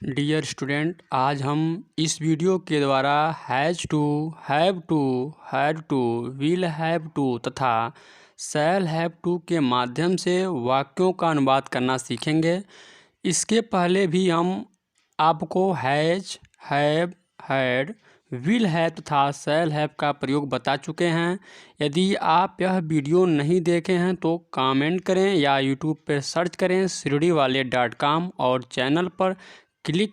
Dear student, आज हम इस वीडियो के द्वारा has to, have to, had to, will have to तथा शैल हैव टू के माध्यम से वाक्यों का अनुवाद करना सीखेंगे। इसके पहले भी हम आपको has, have, had, will have तथा शैल हैव का प्रयोग बता चुके हैं। यदि आप यह वीडियो नहीं देखे हैं तो कमेंट करें या यूट्यूब पर सर्च करें शिरडीवाले.com और चैनल पर क्लिक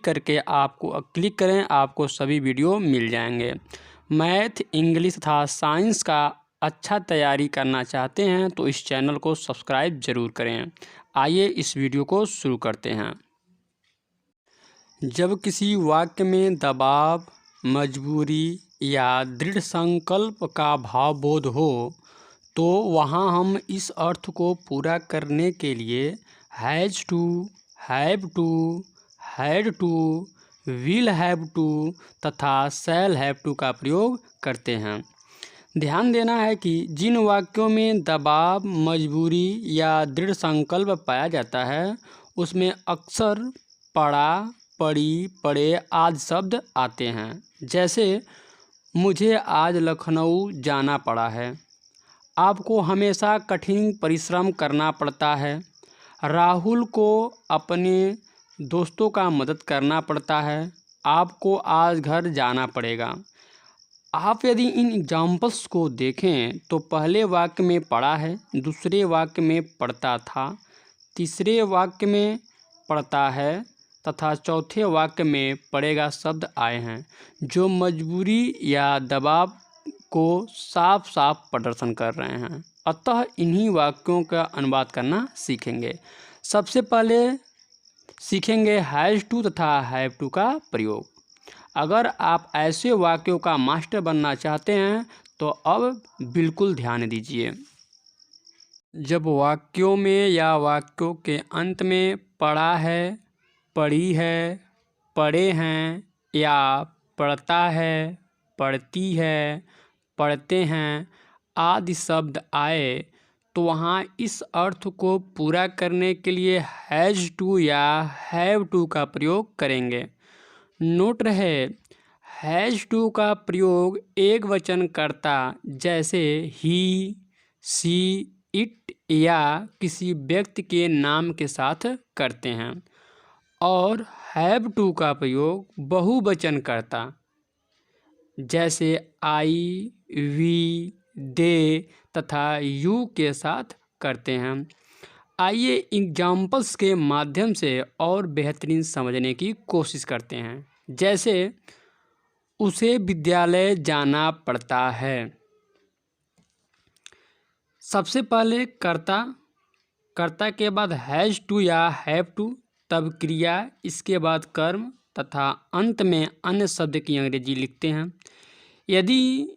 करें, आपको सभी वीडियो मिल जाएंगे। मैथ, इंग्लिश तथा साइंस का अच्छा तैयारी करना चाहते हैं तो इस चैनल को सब्सक्राइब ज़रूर करें। आइए इस वीडियो को शुरू करते हैं। जब किसी वाक्य में दबाव, मजबूरी या दृढ़ संकल्प का भावबोध हो तो वहाँ हम इस अर्थ को पूरा करने के लिए has to, have to, had to, will have to तथा शैल हैव टू का प्रयोग करते हैं। ध्यान देना है कि जिन वाक्यों में दबाव, मजबूरी या दृढ़ संकल्प पाया जाता है उसमें अक्सर पड़ा, पड़ी, पड़े आदि शब्द आते हैं। जैसे मुझे आज लखनऊ जाना पड़ा है, आपको हमेशा कठिन परिश्रम करना पड़ता है, राहुल को अपने दोस्तों का मदद करना पड़ता है, आपको आज घर जाना पड़ेगा। आप यदि इन एग्जाम्पल्स को देखें तो पहले वाक्य में पड़ा है, दूसरे वाक्य में पड़ता था, तीसरे वाक्य में पड़ता है तथा चौथे वाक्य में पड़ेगा शब्द आए हैं जो मजबूरी या दबाव को साफ साफ प्रदर्शन कर रहे हैं। अतः इन्हीं वाक्यों का अनुवाद करना सीखेंगे। सबसे पहले सीखेंगे हैज़ टू तथा हैव टू का प्रयोग। अगर आप ऐसे वाक्यों का मास्टर बनना चाहते हैं तो अब बिल्कुल ध्यान दीजिए। जब वाक्यों में या वाक्यों के अंत में पड़ा है, पड़ी है, पड़े हैं या पड़ता है, पड़ती है, पढ़ते हैं आदि शब्द आए तो वहाँ इस अर्थ को पूरा करने के लिए हैज़ टू या हैव टू का प्रयोग करेंगे। नोट रहे, हैज़ टू का प्रयोग एक वचन कर्ता जैसे ही, सी, इट या किसी व्यक्ति के नाम के साथ करते हैं और हैव टू का प्रयोग बहुवचन कर्ता जैसे आई, वी, दे तथा यू के साथ करते हैं। आइए एग्जाम्पल्स के माध्यम से और बेहतरीन समझने की कोशिश करते हैं। जैसे उसे विद्यालय जाना पड़ता है। सबसे पहले कर्ता के बाद हैज़ टू या हैव टू, तब क्रिया, इसके बाद कर्म तथा अंत में अन्य शब्द की अंग्रेजी लिखते हैं। यदि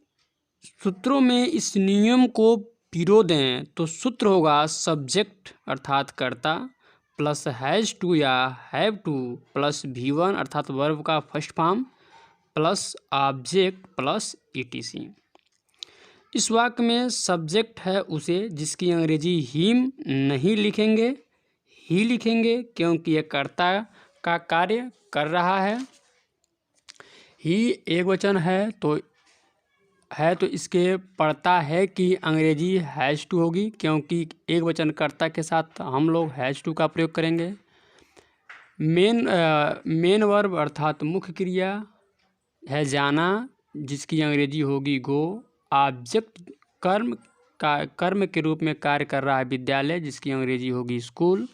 सूत्रों में इस नियम को पिरो दें तो सूत्र होगा सब्जेक्ट अर्थात कर्ता प्लस हैज़ टू या हैव टू प्लस V1 अर्थात वर्ब का first form plus object plus ETC। इस वाक्य में सब्जेक्ट है उसे, जिसकी अंग्रेजी हिम नहीं लिखेंगे, ही लिखेंगे क्योंकि यह कर्ता का कार्य कर रहा है। ही एक वचन है तो इसके पड़ता है कि अंग्रेजी हैज़ टू होगी क्योंकि एक वचन कर्ता के साथ हम लोग हैज़ टू का प्रयोग करेंगे। मेन वर्ब अर्थात मुख्य क्रिया है जाना, जिसकी अंग्रेजी होगी गो। ऑब्जेक्ट कर्म के रूप में कार्य कर रहा है विद्यालय, जिसकी अंग्रेजी होगी स्कूल।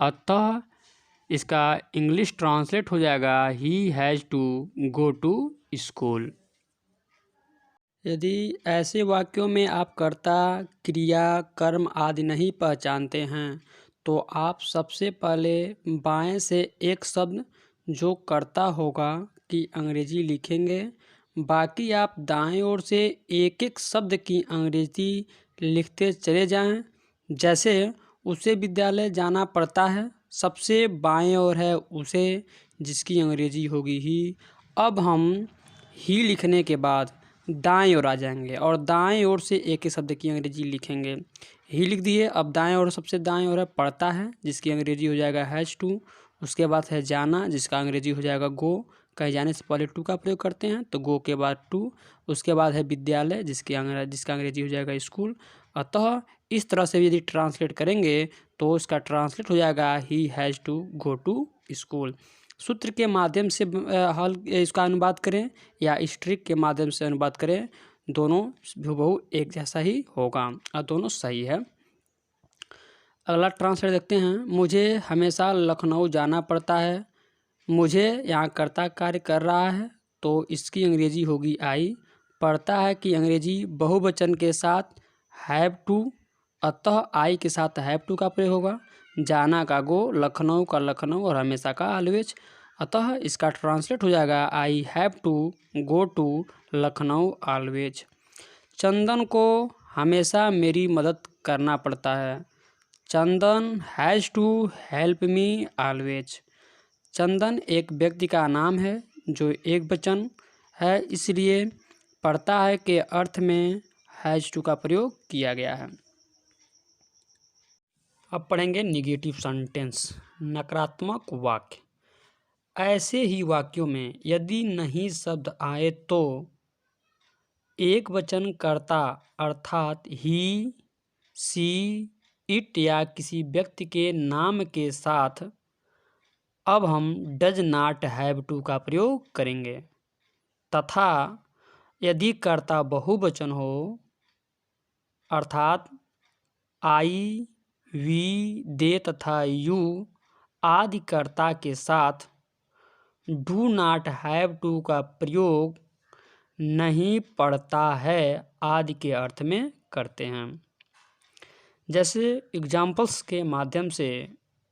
अतः इसका इंग्लिश ट्रांसलेट हो जाएगा he has to go to school. यदि ऐसे वाक्यों में आप कर्ता, क्रिया, कर्म आदि नहीं पहचानते हैं तो आप सबसे पहले बाएं से एक शब्द जो कर्ता होगा की अंग्रेजी लिखेंगे। बाकी आप दाएं ओर से एक एक शब्द की अंग्रेजी लिखते चले जाएं। जैसे उसे विद्यालय जाना पड़ता है, सबसे बाएं ओर है उसे, जिसकी अंग्रेजी होगी ही। अब हम ही लिखने के बाद दाएं ओर आ जाएंगे और दाएं ओर से एक ही शब्द की अंग्रेजी लिखेंगे। ही लिख दिए। अब दाएं ओर सबसे दाएं ओर है पढ़ता है, जिसकी अंग्रेजी हो जाएगा हैज़ टू। उसके बाद है जाना, जिसका अंग्रेजी हो जाएगा गो। कहीं जाने से पहले टू का प्रयोग करते हैं तो गो के बाद टू। उसके बाद है विद्यालय, जिसका अंग्रेजी हो जाएगा स्कूल। अतः इस तरह से यदि ट्रांसलेट करेंगे तो इसका ट्रांसलेट हो जाएगा he has to go to school. सूत्र के माध्यम से हल इसका अनुवाद करें या इस ट्रिक के माध्यम से अनुवाद करें, दोनों हूबहू एक जैसा ही होगा और दोनों सही है। अगला ट्रांसलेट देखते हैं। मुझे हमेशा लखनऊ जाना पड़ता है। मुझे यहाँ कर्ता कार्य कर रहा है तो इसकी अंग्रेजी होगी आई। पढ़ता है कि अंग्रेजी बहुवचन के साथ हैव टू, अतः आई के साथ हैव टू का प्रयोग होगा। जाना का गो, लखनऊ का लखनऊ और हमेशा का ऑलवेज। अतः इसका ट्रांसलेट हो जाएगा I have to go to Lucknow always. Chandan को हमेशा मेरी मदद करना पड़ता है। Chandan has to help me always. Chandan एक व्यक्ति का नाम है जो एक वचन है, इसलिए पढ़ता है के अर्थ में हैज़ टू का प्रयोग किया गया है। अब पढ़ेंगे निगेटिव सेंटेंस, नकारात्मक वाक्य। ऐसे ही वाक्यों में यदि नहीं शब्द आए तो एक वचन कर्ता अर्थात ही, सी, इट या किसी व्यक्ति के नाम के साथ अब हम डज नॉट हैव टू का प्रयोग करेंगे। तथा यदि कर्ता बहुवचन हो अर्थात आई, वी, दे तथा यू आदि कर्ता के साथ डू नॉट हैव टू का प्रयोग नहीं पड़ता है आदि के अर्थ में करते हैं। जैसे एग्जाम्पल्स के माध्यम से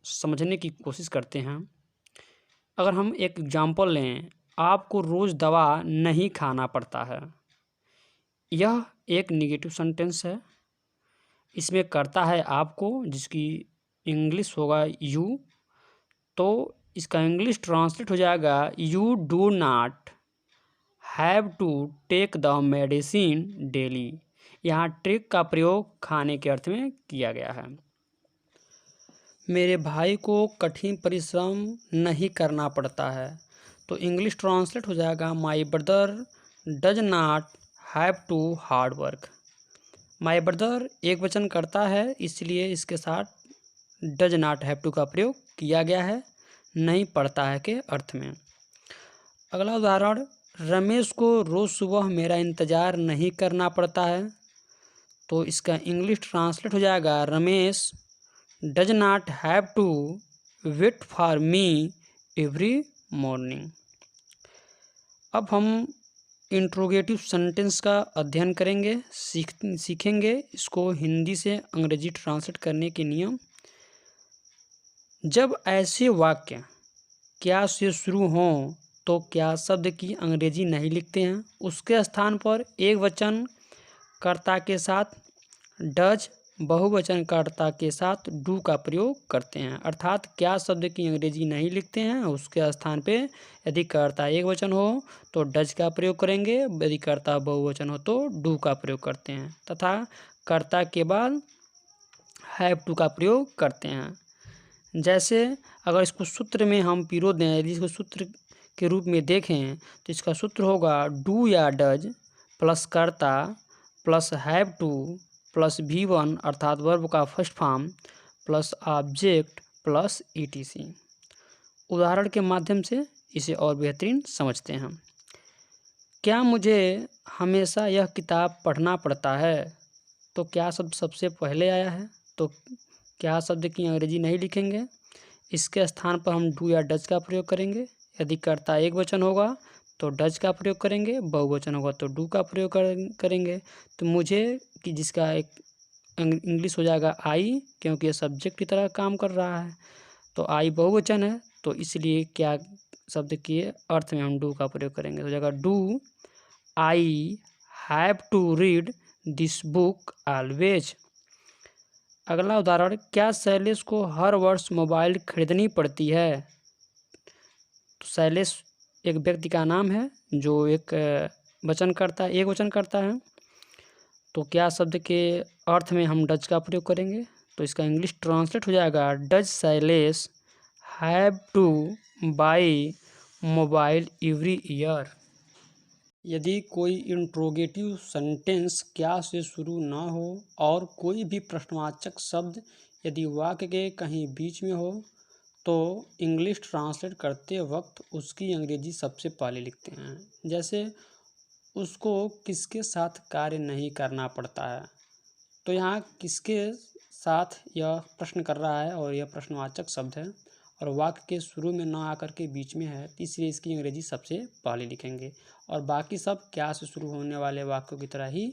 समझने की कोशिश करते हैं। अगर हम एक एग्जाम्पल लें, आपको रोज़ दवा नहीं खाना पड़ता है। यह एक निगेटिव सेंटेंस है। इसमें करता है आपको, जिसकी इंग्लिश होगा यू, तो इसका इंग्लिश ट्रांसलेट हो जाएगा you do not have to take the medicine daily. यहाँ टेक का प्रयोग खाने के अर्थ में किया गया है। मेरे भाई को कठिन परिश्रम नहीं करना पड़ता है, तो इंग्लिश ट्रांसलेट हो जाएगा my brother does not have to hard work. My brother एक वचन करता है, इसलिए इसके साथ डज नॉट हैव टू का प्रयोग किया गया है, नहीं पड़ता है के अर्थ में। अगला उदाहरण, रमेश को रोज़ सुबह मेरा इंतज़ार नहीं करना पड़ता है, तो इसका इंग्लिश ट्रांसलेट हो जाएगा Ramesh does not have to wait for me every morning. अब हम इंट्रोगेटिव सेंटेंस का अध्ययन करेंगे, सीखेंगे इसको हिंदी से अंग्रेजी ट्रांसलेट करने के नियम। जब ऐसे वाक्य क्या से शुरू हों तो क्या शब्द की अंग्रेजी नहीं लिखते हैं, उसके स्थान पर एक वचन कर्ता के साथ डज, बहुवचन कर्ता के साथ डू का प्रयोग करते हैं। अर्थात क्या शब्द की अंग्रेजी नहीं लिखते हैं, उसके स्थान पे यदि कर्ता एक वचन हो तो डज का प्रयोग करेंगे, यदि कर्ता बहुवचन हो तो डू का प्रयोग करते हैं, तथा कर्ता के बाद हैव टू का प्रयोग करते हैं। जैसे अगर इसको सूत्र में हम पिरो दें, यदि इसको सूत्र के रूप में देखें तो इसका सूत्र होगा डू या डज प्लस कर्ता plus have two plus V1 अर्थात वर्ब का first form plus object plus ETC। उदाहरण के माध्यम से इसे और बेहतरीन समझते हैं। क्या मुझे हमेशा यह किताब पढ़ना पड़ता है, तो क्या शब्द सबसे पहले आया है, तो क्या शब्द की अंग्रेजी नहीं लिखेंगे, इसके स्थान पर हम डू या डज का प्रयोग करेंगे। यदि कर्ता एक वचन होगा तो डज का प्रयोग करेंगे, बहुवचन होगा तो डू का प्रयोग करेंगे। तो मुझे कि जिसका एक इंग्लिश हो जाएगा आई, क्योंकि ये सब्जेक्ट की तरह काम कर रहा है, तो आई बहुवचन है, तो इसलिए क्या शब्द के अर्थ में हम डू का प्रयोग करेंगे, तो जाएगा do I have to read this book always. अगला उदाहरण, क्या शैलेश को हर वर्ष मोबाइल खरीदनी पड़ती है, तो शैलेश एक व्यक्ति का नाम है जो एक वचन करता है, एक वचन करता है, तो क्या शब्द के अर्थ में हम डज का प्रयोग करेंगे, तो इसका इंग्लिश ट्रांसलेट हो जाएगा does Shailesh have two by mobile every year. यदि कोई इंट्रोगेटिव सेंटेंस क्या से शुरू ना हो और कोई भी प्रश्नवाचक शब्द यदि वाक्य के कहीं बीच में हो तो इंग्लिश ट्रांसलेट करते वक्त उसकी अंग्रेजी सबसे पहले लिखते हैं। जैसे उसको किसके साथ कार्य नहीं करना पड़ता है, तो यहाँ किसके साथ यह प्रश्न कर रहा है और यह प्रश्नवाचक शब्द है और वाक्य के शुरू में ना आकर के बीच में है, इसलिए इसकी अंग्रेजी सबसे पहले लिखेंगे और बाकी सब क्या से शुरू होने वाले वाक्यों की तरह ही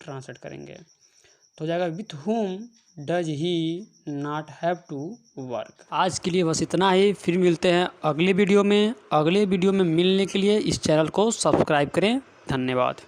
ट्रांसलेट करेंगे। तो हो जाएगा with home does he not have to work. आज के लिए बस इतना ही, फिर मिलते हैं अगले वीडियो में। अगले वीडियो में मिलने के लिए इस चैनल को सब्सक्राइब करें। धन्यवाद।